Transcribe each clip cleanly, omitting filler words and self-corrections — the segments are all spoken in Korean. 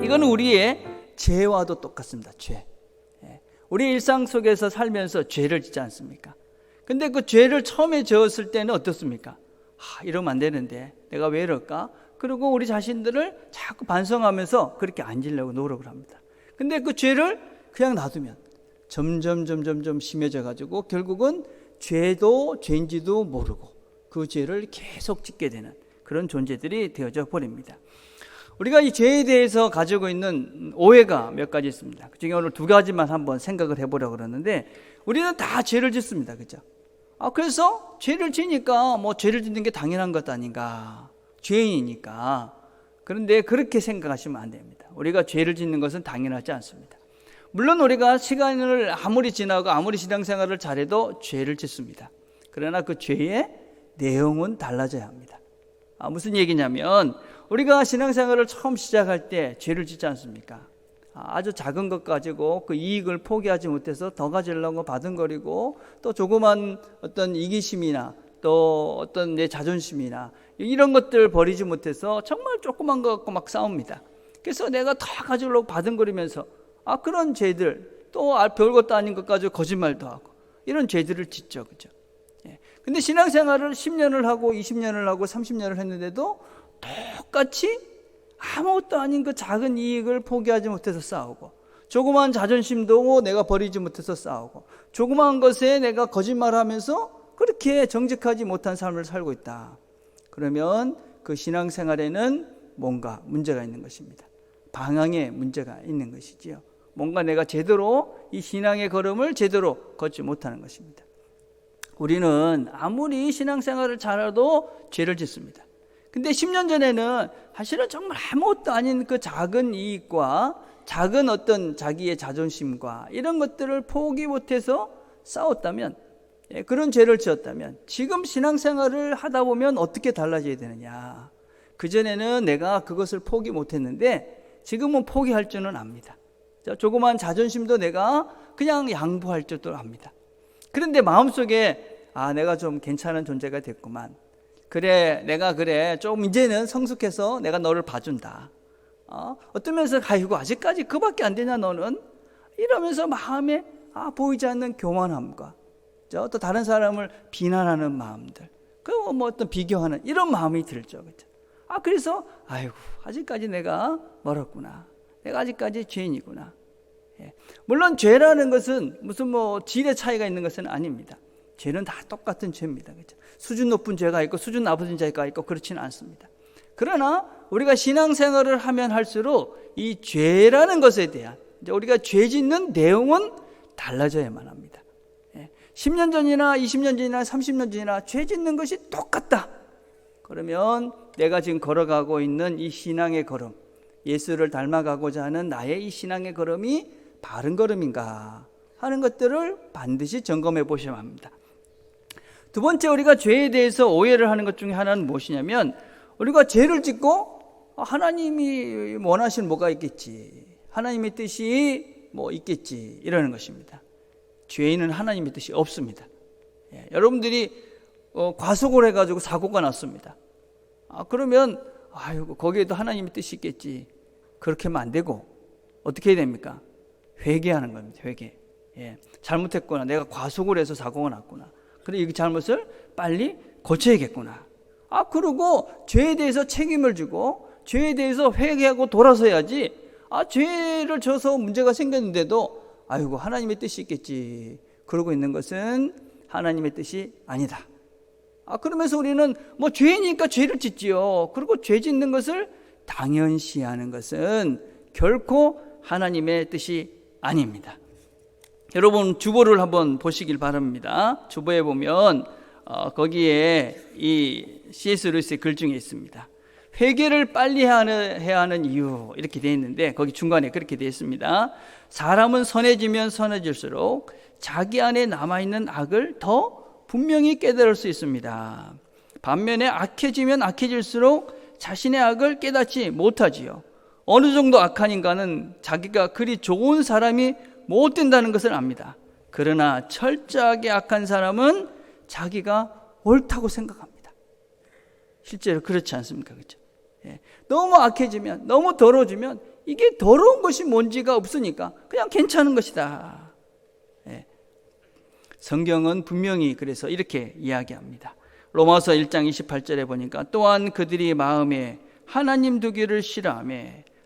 이거는 우리의 죄와도 똑같습니다. 죄. 우리 일상 속에서 살면서 죄를 짓지 않습니까? 근데 그 죄를 처음에 저었을 때는 어떻습니까? 이러면 안 되는데 내가 왜 이럴까? 그리고 우리 자신들을 자꾸 반성하면서 그렇게 안 지려고 노력을 합니다. 근데 그 죄를 그냥 놔두면 점점 심해져 가지고 결국은 죄도 죄인지도 모르고 그 죄를 계속 짓게 되는 그런 존재들이 되어져 버립니다. 우리가 이 죄에 대해서 가지고 있는 오해가 몇 가지 있습니다. 그 중에 오늘 두 가지만 한번 생각을 해보려고 그러는데, 우리는 다 죄를 짓습니다. 그죠? 그래서 죄를 지니까 뭐 죄를 짓는 게 당연한 것 아닌가, 죄인이니까. 그런데 그렇게 생각하시면 안 됩니다. 우리가 죄를 짓는 것은 당연하지 않습니다. 물론 우리가 시간을 아무리 지나고 아무리 신앙생활을 잘해도 죄를 짓습니다. 그러나 그 죄의 내용은 달라져야 합니다. 무슨 얘기냐면, 우리가 신앙생활을 처음 시작할 때 죄를 짓지 않습니까? 아주 작은 것 가지고 그 이익을 포기하지 못해서 더 가지려고 바둥거리고, 또 조그만 어떤 이기심이나 또 어떤 내 자존심이나 이런 것들 버리지 못해서 정말 조그만 것 갖고 막 싸웁니다. 그래서 내가 더 가지려고 바둥거리면서 그런 죄들, 또 별것도 아닌 것 가지고 거짓말도 하고 이런 죄들을 짓죠. 그죠? 근데 신앙생활을 10년을 하고 20년을 하고 30년을 했는데도 똑같이 아무것도 아닌 그 작은 이익을 포기하지 못해서 싸우고, 조그만 자존심도 내가 버리지 못해서 싸우고, 조그만 것에 내가 거짓말하면서 그렇게 정직하지 못한 삶을 살고 있다. 그러면 그 신앙생활에는 뭔가 문제가 있는 것입니다. 방향에 문제가 있는 것이지요. 뭔가 내가 제대로 이 신앙의 걸음을 제대로 걷지 못하는 것입니다. 우리는 아무리 신앙생활을 잘해도 죄를 짓습니다. 근데 10년 전에는 사실은 정말 아무것도 아닌 그 작은 이익과 작은 어떤 자기의 자존심과 이런 것들을 포기 못해서 싸웠다면, 그런 죄를 지었다면, 지금 신앙생활을 하다 보면 어떻게 달라져야 되느냐. 그전에는 내가 그것을 포기 못했는데 지금은 포기할 줄은 압니다. 조그만 자존심도 내가 그냥 양보할 줄도 압니다. 그런데 마음속에 내가 좀 괜찮은 존재가 됐구만. 그래, 내가 좀 이제는 성숙해서 내가 너를 봐준다. 어떤 면에서 아직까지 그밖에 안 되냐 너는? 이러면서 마음에 보이지 않는 교만함과 또 다른 사람을 비난하는 마음들, 그리고 뭐 어떤 비교하는 이런 마음이 들죠. 그렇죠? 그래서 아직까지 내가 멀었구나. 내가 아직까지 죄인이구나. 물론 죄라는 것은 무슨 질의 차이가 있는 것은 아닙니다. 죄는 다 똑같은 죄입니다. 그렇죠? 수준 높은 죄가 있고 수준 낮은 죄가 있고 그렇지는 않습니다. 그러나 우리가 신앙생활을 하면 할수록 이 죄라는 것에 대한, 우리가 죄 짓는 내용은 달라져야만 합니다. 10년 전이나 20년 전이나 30년 전이나 죄 짓는 것이 똑같다. 그러면 내가 지금 걸어가고 있는 이 신앙의 걸음, 예수를 닮아가고자 하는 나의 이 신앙의 걸음이 바른 걸음인가 하는 것들을 반드시 점검해 보셔야 합니다. 두 번째, 우리가 죄에 대해서 오해를 하는 것 중에 하나는 무엇이냐면, 우리가 죄를 짓고 하나님이 원하시는 뭐가 있겠지, 하나님의 뜻이 뭐 있겠지, 이러는 것입니다. 죄인은 하나님의 뜻이 없습니다. 여러분들이 과속을 해가지고 사고가 났습니다. 그러면 거기에도 하나님의 뜻이 있겠지, 그렇게 하면 안 되고 어떻게 해야 됩니까? 회개하는 겁니다. 회개. 잘못했구나, 내가 과속을 해서 사고가 났구나, 그래 이 잘못을 빨리 고쳐야겠구나. 그리고 죄에 대해서 책임을 지고 죄에 대해서 회개하고 돌아서야지. 죄를 져서 문제가 생겼는데도 하나님의 뜻이 있겠지, 그러고 있는 것은 하나님의 뜻이 아니다. 그러면서 우리는 죄니까 죄를 짓지요. 그리고 죄 짓는 것을 당연시하는 것은 결코 하나님의 뜻이 아닙니다. 여러분, 주보를 한번 보시길 바랍니다. 주보에 보면 거기에 이 C.S. 루이스의 글 중에 있습니다. 회개를 빨리 해야 하는 이유, 이렇게 되어 있는데 거기 중간에 그렇게 되어 있습니다. 사람은 선해지면 선해질수록 자기 안에 남아있는 악을 더 분명히 깨달을 수 있습니다. 반면에 악해지면 악해질수록 자신의 악을 깨닫지 못하지요. 어느 정도 악한 인간은 자기가 그리 좋은 사람이 못 된다는 것을 압니다. 그러나 철저하게 악한 사람은 자기가 옳다고 생각합니다. 실제로 그렇지 않습니까? 그렇죠? 너무 악해지면, 너무 더러워지면 이게 더러운 것이 뭔지가 없으니까 그냥 괜찮은 것이다. 성경은 분명히 그래서 이렇게 이야기합니다. 로마서 1장 28절에 보니까 또한 그들이 마음에 하나님 두기를 싫어하며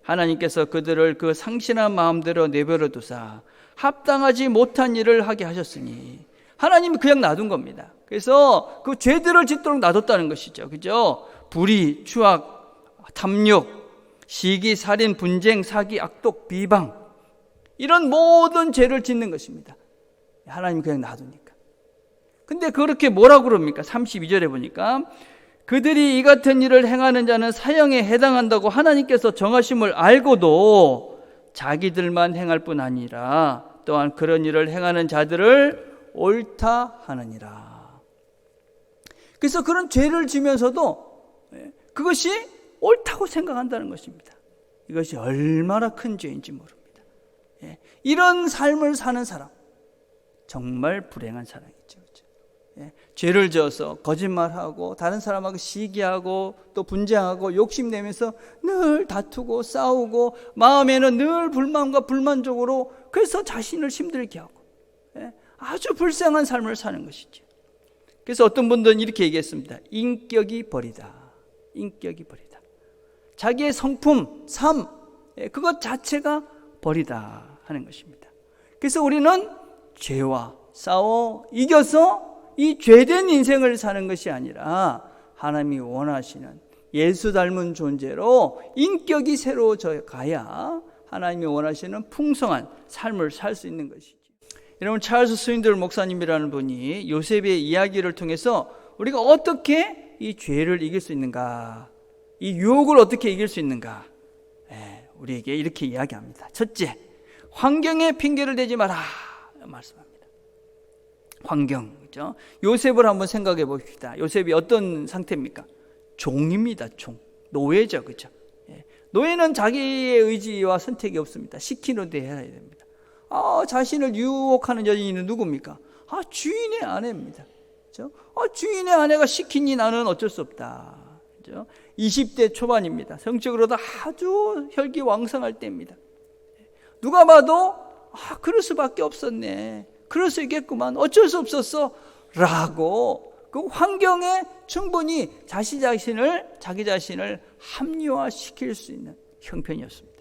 하나님께서 그들을 그 상신한 마음대로 내버려 두사 합당하지 못한 일을 하게 하셨으니, 하나님이 그냥 놔둔 겁니다. 그래서 그 죄들을 짓도록 놔뒀다는 것이죠. 그죠? 불의, 추악, 탐욕, 시기, 살인, 분쟁, 사기, 악독, 비방, 이런 모든 죄를 짓는 것입니다. 하나님이 그냥 놔두니까. 근데 그렇게 뭐라고 그럽니까? 32절에 보니까 그들이 이 같은 일을 행하는 자는 사형에 해당한다고 하나님께서 정하심을 알고도 자기들만 행할 뿐 아니라 또한 그런 일을 행하는 자들을 옳다 하느니라. 그래서 그런 죄를 지면서도 그것이 옳다고 생각한다는 것입니다. 이것이 얼마나 큰 죄인지 모릅니다. 이런 삶을 사는 사람, 정말 불행한 사람이죠. 죄를 지어서 거짓말하고 다른 사람하고 시기하고 또 분쟁하고 욕심내면서 늘 다투고 싸우고 마음에는 늘 불만과 불만족으로, 그래서 자신을 힘들게 하고 아주 불쌍한 삶을 사는 것이죠. 그래서 어떤 분들은 이렇게 얘기했습니다. 인격이 버리다. 인격이 버리다. 자기의 성품, 삶, 그것 자체가 버리다 하는 것입니다. 그래서 우리는 죄와 싸워 이겨서 이 죄된 인생을 사는 것이 아니라 하나님이 원하시는 예수 닮은 존재로 인격이 새로워져 가야 하나님이 원하시는 풍성한 삶을 살 수 있는 것이죠. 여러분, 찰스 스윈들 목사님이라는 분이 요셉의 이야기를 통해서 우리가 어떻게 이 죄를 이길 수 있는가, 이 유혹을 어떻게 이길 수 있는가, 우리에게 이렇게 이야기합니다. 첫째, 환경에 핑계를 대지 마라 말씀합니다. 환경, 그렇죠? 요셉을 한번 생각해 봅시다. 요셉이 어떤 상태입니까? 종입니다. 종, 노예죠, 그렇죠? 노예는 자기의 의지와 선택이 없습니다. 시키는 대 해야 됩니다. 자신을 유혹하는 여인은 누굽니까? 주인의 아내입니다. 그렇죠? 주인의 아내가 시키니 나는 어쩔 수 없다. 그렇죠? 20대 초반입니다. 성적으로도 아주 혈기왕성할 때입니다. 누가 봐도 그럴 수밖에 없었네, 그럴 수 있겠구만, 어쩔 수 없었어 라고 그 환경에 충분히 자기 자신을 합리화시킬 수 있는 형편이었습니다.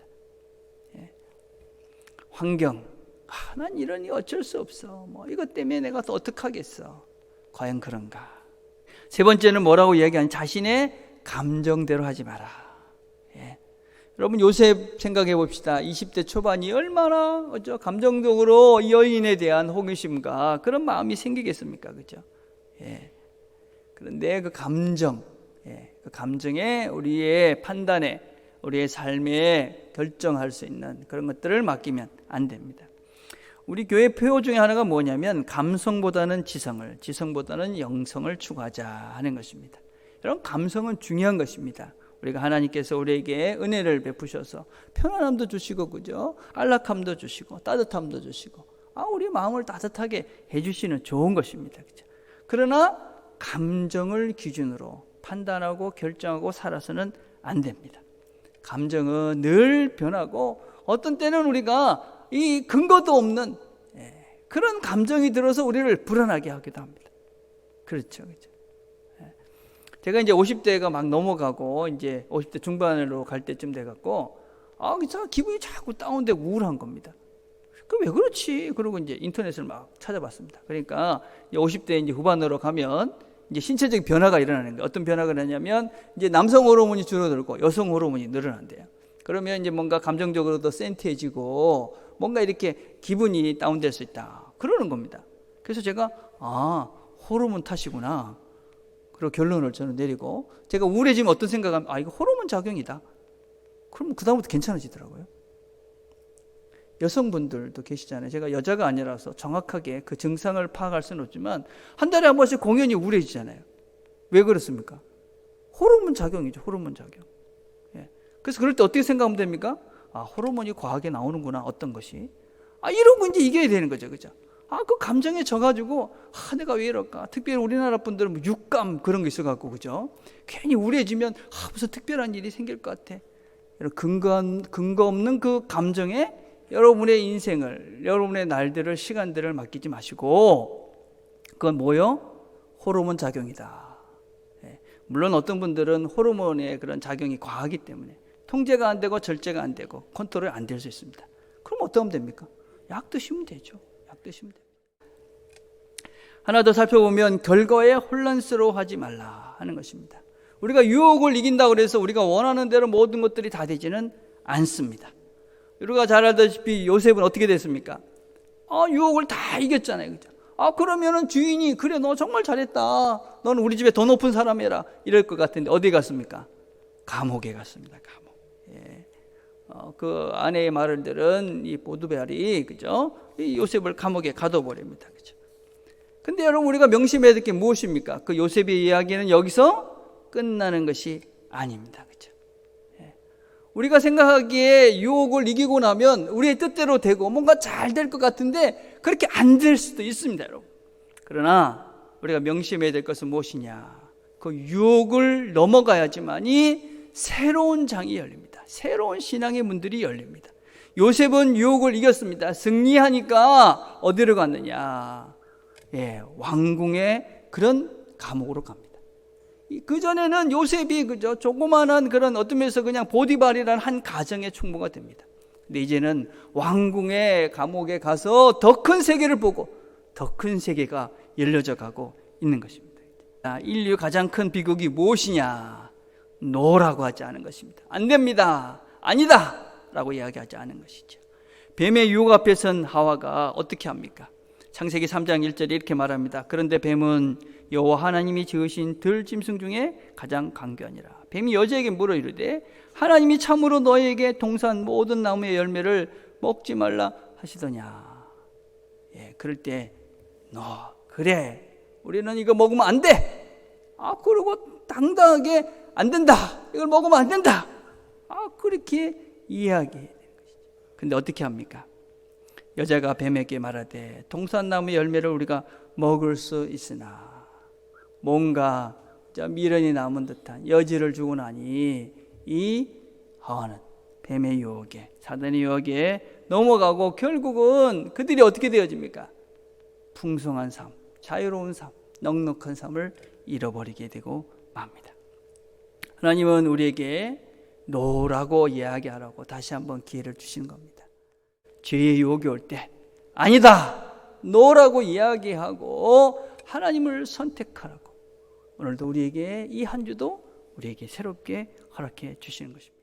환경, 난 이러니 어쩔 수 없어, 이것 때문에 내가 또 어떡하겠어. 과연 그런가? 세 번째는 뭐라고 이야기하는, 자신의 감정대로 하지 마라. 여러분, 요셉 생각해 봅시다. 20대 초반이 얼마나 감정적으로 이 여인에 대한 호기심과 그런 마음이 생기겠습니까? 그죠? 그런데 그 감정, 그 감정에 우리의 판단에, 우리의 삶에 결정할 수 있는 그런 것들을 맡기면 안 됩니다. 우리 교회 표어 중에 하나가 뭐냐면 감성보다는 지성보다는 영성을 추구하자 하는 것입니다. 여러분, 감성은 중요한 것입니다. 우리가 하나님께서 우리에게 은혜를 베푸셔서 편안함도 주시고, 그죠? 안락함도 주시고 따뜻함도 주시고, 우리 마음을 따뜻하게 해주시는 좋은 것입니다. 그죠? 그러나 감정을 기준으로 판단하고 결정하고 살아서는 안 됩니다. 감정은 늘 변하고 어떤 때는 우리가 이 근거도 없는 그런 감정이 들어서 우리를 불안하게 하기도 합니다. 그렇죠, 그렇죠. 제가 이제 50대가 막 넘어가고 이제 50대 중반으로 갈 때쯤 돼갖고 기분이 자꾸 다운되고 우울한 겁니다. 왜 그렇지? 그러고 이제 인터넷을 막 찾아봤습니다. 그러니까 50대 이제 후반으로 가면 이제 신체적인 변화가 일어나는 거예요. 어떤 변화가 일어나냐면 이제 남성 호르몬이 줄어들고 여성 호르몬이 늘어난대요. 그러면 이제 뭔가 감정적으로도 센티해지고 뭔가 이렇게 기분이 다운될 수 있다, 그러는 겁니다. 그래서 제가 호르몬 탓이구나, 그리고 결론을 저는 내리고, 제가 우울해지면 어떤 생각하면 이거 호르몬 작용이다, 그럼 그 다음부터 괜찮아지더라고요. 여성분들도 계시잖아요. 제가 여자가 아니라서 정확하게 그 증상을 파악할 수는 없지만 한 달에 한 번씩 공연이 우울해지잖아요. 왜 그렇습니까? 호르몬 작용이죠. 호르몬 작용. 그래서 그럴 때 어떻게 생각하면 됩니까? 호르몬이 과하게 나오는구나, 어떤 것이. 이러고 이제 이겨야 되는 거죠, 그죠? 그 감정에 져가지고 내가 왜 이럴까? 특별히 우리나라 분들은 육감 그런 게 있어갖고, 그죠? 괜히 우울해지면 무슨 특별한 일이 생길 것 같아. 근거 없는 그 감정에 여러분의 인생을, 여러분의 날들을, 시간들을 맡기지 마시고, 그건 뭐요? 호르몬 작용이다. 물론 어떤 분들은 호르몬의 그런 작용이 과하기 때문에 통제가 안 되고 절제가 안 되고 컨트롤이 안 될 수 있습니다. 그럼 어떻게 하면 됩니까? 약 드시면 되죠. 약 드시면 됩니다. 하나 더 살펴보면 결과에 혼란스러워하지 말라 하는 것입니다. 우리가 유혹을 이긴다고 해서 우리가 원하는 대로 모든 것들이 다 되지는 않습니다. 우리가 잘 알다시피 요셉은 어떻게 됐습니까? 유혹을 다 이겼잖아요. 그죠? 그러면은 주인이 그래 너 정말 잘했다. 너는 우리 집에 더 높은 사람이라 이럴 것 같은데 어디 갔습니까? 감옥에 갔습니다. 감옥. 예. 그 아내의 말을 들은 이 보드벨이 그죠? 이 요셉을 감옥에 가둬버립니다. 그죠? 근데 여러분 우리가 명심해야 될 게 무엇입니까? 그 요셉의 이야기는 여기서 끝나는 것이 아닙니다. 그죠? 예. 우리가 생각하기에 유혹을 이기고 나면 우리의 뜻대로 되고 뭔가 잘 될 것 같은데 그렇게 안 될 수도 있습니다, 여러분. 그러나 우리가 명심해야 될 것은 무엇이냐? 그 유혹을 넘어가야지만이 새로운 장이 열립니다. 새로운 신앙의 문들이 열립니다. 요셉은 유혹을 이겼습니다. 승리하니까 어디로 갔느냐? 왕궁의 그런 감옥으로 갑니다. 그전에는 요셉이 그저 조그마한 그런 어떤 면에서 그냥 보디발이라는 한 가정의 충무가 됩니다. 근데 이제는 왕궁의 감옥에 가서 더 큰 세계를 보고 더 큰 세계가 열려져 가고 있는 것입니다. 인류 가장 큰 비극이 무엇이냐? 노라고 하지 않은 것입니다. 안 됩니다. 아니다. 라고 이야기하지 않은 것이죠. 뱀의 유혹 앞에 선 하와가 어떻게 합니까? 창세기 3장 1절에 이렇게 말합니다. 그런데 뱀은 여호와 하나님이 지으신 들짐승 중에 가장 강교하니라. 뱀이 여자에게 물어 이르되 하나님이 참으로 너에게 동산 모든 나무의 열매를 먹지 말라 하시더냐. 그럴 때 너 그래 우리는 이거 먹으면 안 돼. 그리고 당당하게 안 된다. 이걸 먹으면 안 된다. 그렇게 이야기해야 되는 것이죠. 근데 어떻게 합니까? 여자가 뱀에게 말하되 동산나무 열매를 우리가 먹을 수 있으나 뭔가 미련이 남은 듯한 여지를 주고 나니 이 하와는 뱀의 유혹에 사단의 유혹에 넘어가고 결국은 그들이 어떻게 되어집니까? 풍성한 삶, 자유로운 삶, 넉넉한 삶을 잃어버리게 되고 맙니다. 하나님은 우리에게 노라고 이야기하라고 다시 한번 기회를 주시는 겁니다. 죄의 유혹이 올 때 아니다 노라고 이야기하고 하나님을 선택하라고 오늘도 우리에게 이 한 주도 우리에게 새롭게 허락해 주시는 것입니다.